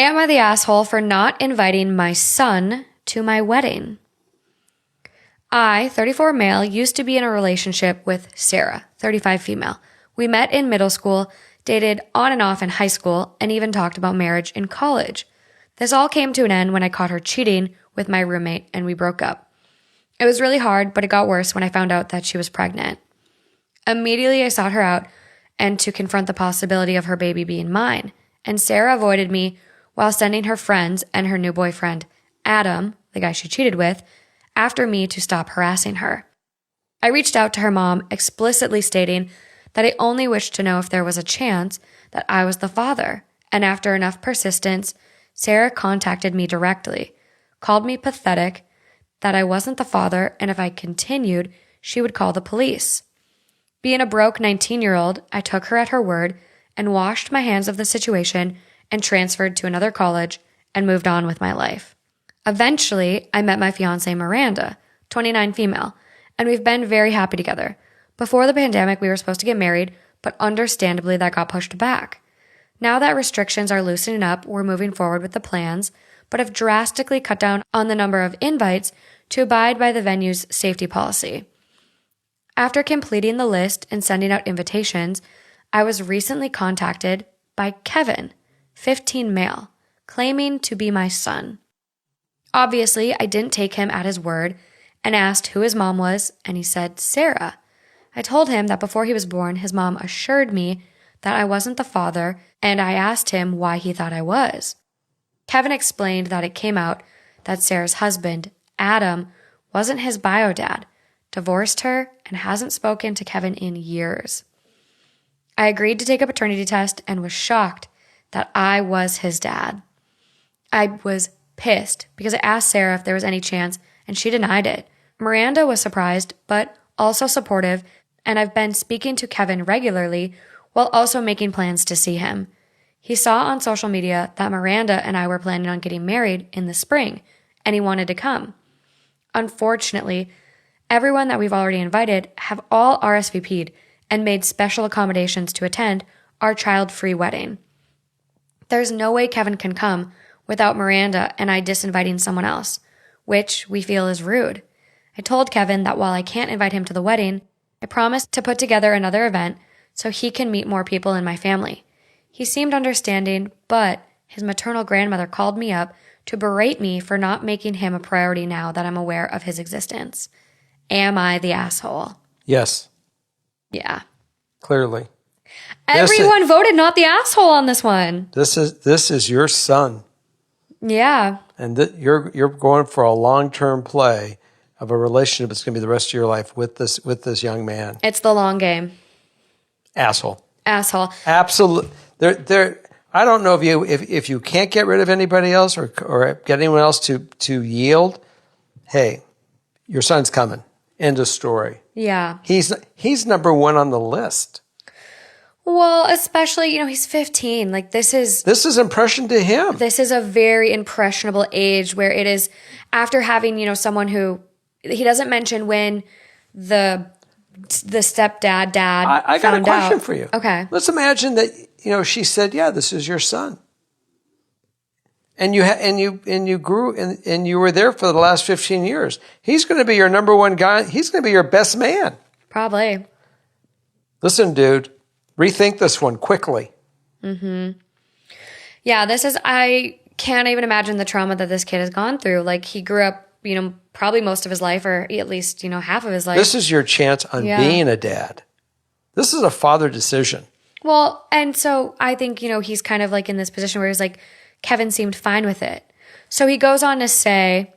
Am I the asshole for not inviting my son to my wedding? I, 34 male, used to be in a relationship with Sarah, 35 female. We met in middle school, dated on and off in high school, and even talked about marriage in college. This all came to an end when I caught her cheating with my roommate and we broke up. It was really hard, but it got worse when I found out that she was pregnant. Immediately, I sought her out and to confront the possibility of her baby being mine, and Sarah avoided me while sending her friends and her new boyfriend, Adam, the guy she cheated with, after me to stop harassing her. I reached out to her mom, explicitly stating that I only wished to know if there was a chance that I was the father, and after enough persistence, Sarah contacted me directly, called me pathetic, that I wasn't the father, and if I continued, she would call the police. Being a broke 19-year-old, I took her at her word and washed my hands of the situation and transferred to another college and moved on with my life. Eventually, I met my fiancée Miranda, 29 female, and we've been very happy together. Before the pandemic, we were supposed to get married, but understandably that got pushed back. Now that restrictions are loosening up, we're moving forward with the plans, but have drastically cut down on the number of invites to abide by the venue's safety policy. After completing the list and sending out invitations, I was recently contacted by Kevin, 15 male, claiming to be my son. Obviously, I didn't take him at his word and asked who his mom was, and he said Sarah. I told him that before he was born, his mom assured me that I wasn't the father, and I asked him why he thought I was. Kevin explained that it came out that Sarah's husband, Adam, wasn't his bio dad, divorced her, and hasn't spoken to Kevin in years. I agreed to take a paternity test and was shocked that I was his dad. I was pissed because I asked Sarah if there was any chance, and she denied it. Miranda was surprised, but also supportive, and I've been speaking to Kevin regularly while also making plans to see him. He saw on social media that Miranda and I were planning on getting married in the spring, and he wanted to come. Unfortunately, everyone that we've already invited have all RSVP'd and made special accommodations to attend our child-free wedding. There's no way Kevin can come without Miranda and I disinviting someone else, which we feel is rude. I told Kevin that while I can't invite him to the wedding, I promised to put together another event so he can meet more people in my family. He seemed understanding, but his maternal grandmother called me up to berate me for not making him a priority now that I'm aware of his existence. Am I the asshole? Yes. Yeah. Clearly. Everyone voted not the asshole on this one. This is your son. Yeah. And you're going for a long-term play of a relationship that's going to be the rest of your life with this young man. It's the long game. Asshole. Asshole. There. I don't know if you can't get rid of anybody else or get anyone else to yield. Hey, your son's coming. End of story. Yeah. He's number one on the list. Well, especially, he's 15. Like this is impression to him. This is a very impressionable age where it is after having, someone who he doesn't mention when the stepdad I got a question for you. Okay. Let's imagine that, she said, yeah, this is your son. And you grew and you were there for the last 15 years. He's going to be your number one guy. He's going to be your best man. Probably. Listen, dude, rethink this one quickly. Mm-hmm. Yeah, I can't even imagine the trauma that this kid has gone through. Like he grew up, probably most of his life or at least, half of his life. This is your chance on being a dad. This is a father decision. Well, and so I think, he's kind of like in this position where he's like, Kevin seemed fine with it. So he goes on to say,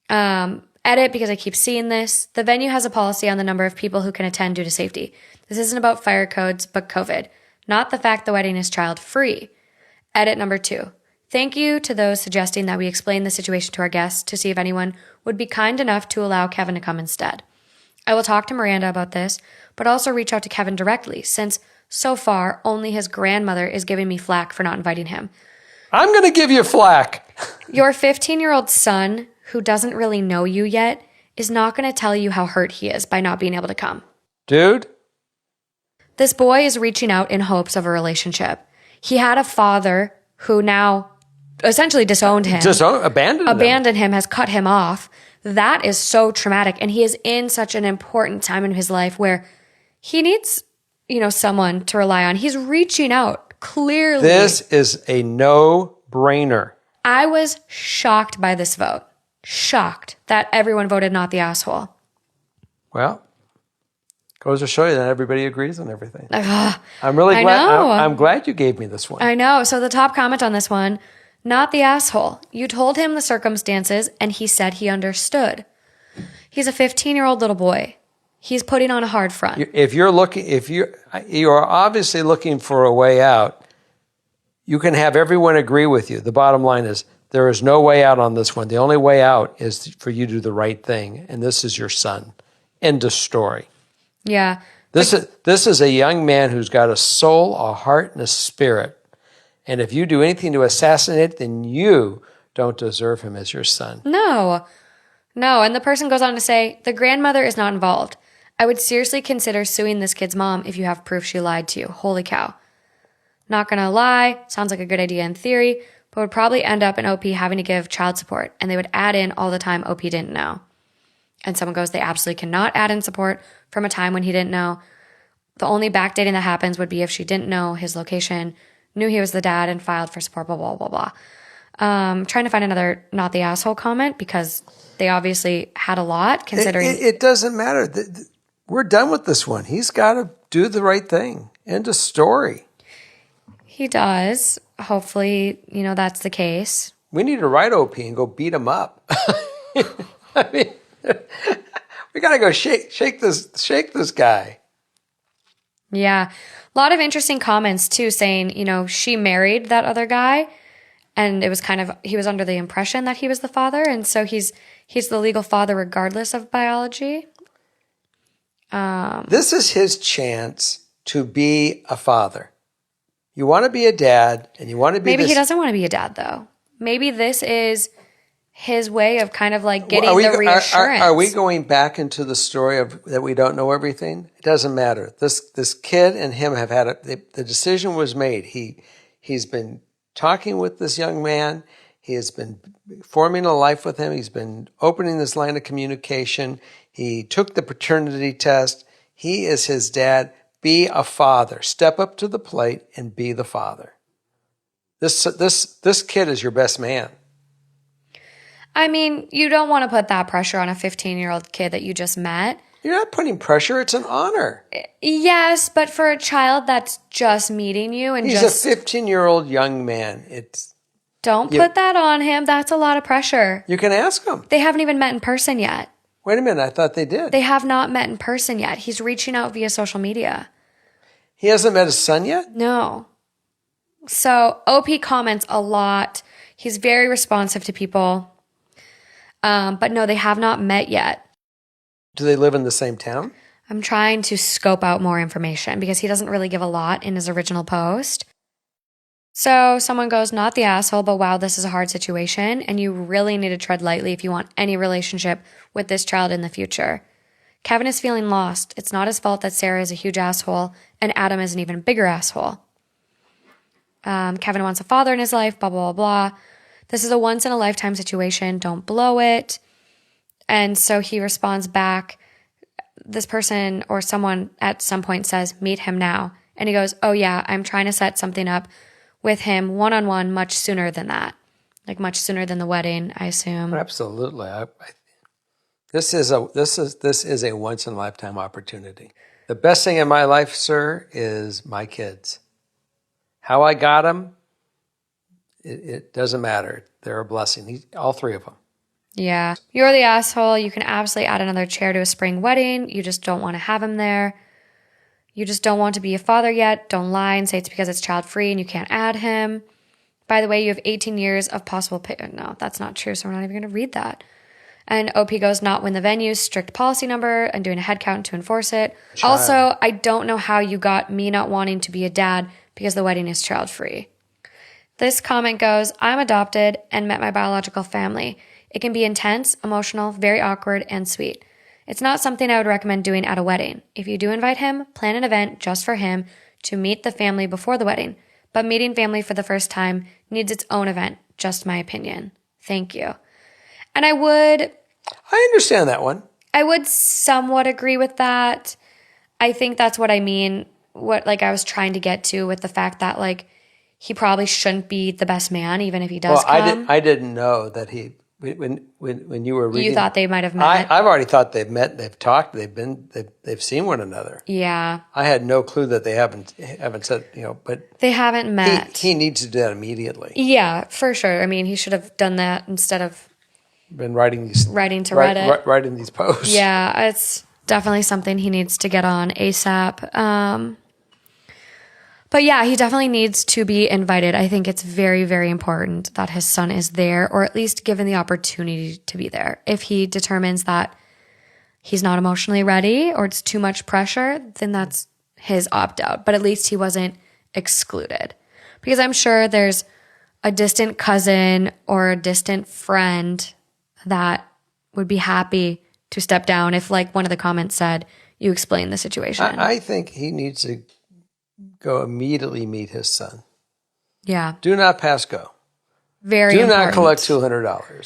edit because I keep seeing this. The venue has a policy on the number of people who can attend due to safety. This isn't about fire codes, but COVID, not the fact the wedding is child-free. Edit number 2. Thank you to those suggesting that we explain the situation to our guests to see if anyone would be kind enough to allow Kevin to come instead. I will talk to Miranda about this, but also reach out to Kevin directly, since so far only his grandmother is giving me flack for not inviting him. I'm going to give you flack. Your 15-year-old son, who doesn't really know you yet, is not going to tell you how hurt he is by not being able to come. Dude. This boy is reaching out in hopes of a relationship. He had a father who now essentially disowned him. Abandoned him, has cut him off. That is so traumatic. And he is in such an important time in his life where he needs, someone to rely on. He's reaching out, clearly. This is a no-brainer. I was shocked by this vote. Shocked that everyone voted not the asshole. Well, goes to show you that everybody agrees on everything. I'm really glad. I'm glad you gave me this one. I know. So the top comment on this one, not the asshole. You told him the circumstances and he said he understood. He's a 15-year-old little boy. He's putting on a hard front. You are obviously looking for a way out. You can have everyone agree with you. The bottom line is there is no way out on this one. The only way out is for you to do the right thing. And this is your son. End of story. Yeah. This is a young man who's got a soul, a heart, and a spirit. And if you do anything to assassinate it, then you don't deserve him as your son. No. And the person goes on to say, the grandmother is not involved. I would seriously consider suing this kid's mom if you have proof she lied to you. Holy cow. Not gonna lie, sounds like a good idea in theory, but would probably end up in OP having to give child support, and they would add in all the time OP didn't know. And someone goes, they absolutely cannot add in support from a time when he didn't know. The only backdating that happens would be if she didn't know his location, knew he was the dad, and filed for support, blah, blah, blah, blah. Trying to find another not the asshole comment because they obviously had a lot considering. It doesn't matter. We're done with this one. He's got to do the right thing. End of story. He does. Hopefully, that's the case. We need to write OP and go beat him up. I mean, we got to go shake this guy. Yeah. A lot of interesting comments too saying, she married that other guy and it was he was under the impression that he was the father. And so he's the legal father regardless of biology. This is his chance to be a father. You want to be a dad and you want to be Maybe he doesn't want to be a dad though. Maybe this is his way of kind of like getting the reassurance. Are we going back into the story of that we don't know everything? It doesn't matter. This kid and him have had the decision was made. He's been talking with this young man. He has been forming a life with him. He's been opening this line of communication. He took the paternity test. He is his dad. Be a father. Step up to the plate and be the father. This kid is your best man. I mean, you don't want to put that pressure on a 15-year-old kid that you just met. You're not putting pressure. It's an honor. Yes, but for a child that's just meeting you and he's a 15-year-old young man. Don't put that on him. That's a lot of pressure. You can ask him. They haven't even met in person yet. Wait a minute. I thought they did. They have not met in person yet. He's reaching out via social media. He hasn't met his son yet? No. So OP comments a lot. He's very responsive to people. But no, they have not met yet. Do they live in the same town? I'm trying to scope out more information because he doesn't really give a lot in his original post. So someone goes, not the asshole, but wow, this is a hard situation. And you really need to tread lightly if you want any relationship with this child in the future. Kevin is feeling lost. It's not his fault that Sarah is a huge asshole and Adam is an even bigger asshole. Kevin wants a father in his life, blah, blah, blah, blah. This is a once-in-a-lifetime situation. Don't blow it. And so he responds back. This person or someone at some point says, meet him now. And he goes, oh yeah, I'm trying to set something up with him one-on-one much sooner than that. Like much sooner than the wedding, I assume. Absolutely. This is a once-in-a-lifetime opportunity. The best thing in my life, sir, is my kids. How I got them, it doesn't matter. They're a blessing. All three of them. Yeah. You're the asshole. You can absolutely add another chair to a spring wedding. You just don't want to have him there. You just don't want to be a father yet. Don't lie and say it's because it's child-free and you can't add him. By the way, you have 18 years of possible No, that's not true, so we're not even going to read that. And OP goes, not when the venue's strict policy number and doing a head count to enforce it. Child. Also, I don't know how you got me not wanting to be a dad because the wedding is child-free. This comment goes, I'm adopted and met my biological family. It can be intense, emotional, very awkward, and sweet. It's not something I would recommend doing at a wedding. If you do invite him, plan an event just for him to meet the family before the wedding. But meeting family for the first time needs its own event, just my opinion. Thank you. And I would understand that one. somewhat agree with that. I think that's what I mean. What I was trying to get to with the fact that he probably shouldn't be the best man, even if he does come. I didn't know that he when you were reading. You thought they might have met. I've already thought they've met. They've talked. They've seen one another. Yeah. I had no clue that they haven't said, but They haven't met. He needs to do that immediately. Yeah, for sure. I mean, he should have done that instead of been writing these Reddit. writing these posts. Yeah, it's definitely something he needs to get on ASAP. But yeah, he definitely needs to be invited. I think it's very, very important that his son is there, or at least given the opportunity to be there. If he determines that he's not emotionally ready or it's too much pressure, then that's his opt-out. But at least he wasn't excluded. Because I'm sure there's a distant cousin or a distant friend that would be happy to step down if, one of the comments said, you explain the situation. I think he needs to go immediately meet his son. Yeah. Do not pass go. Very Do important. not collect $200.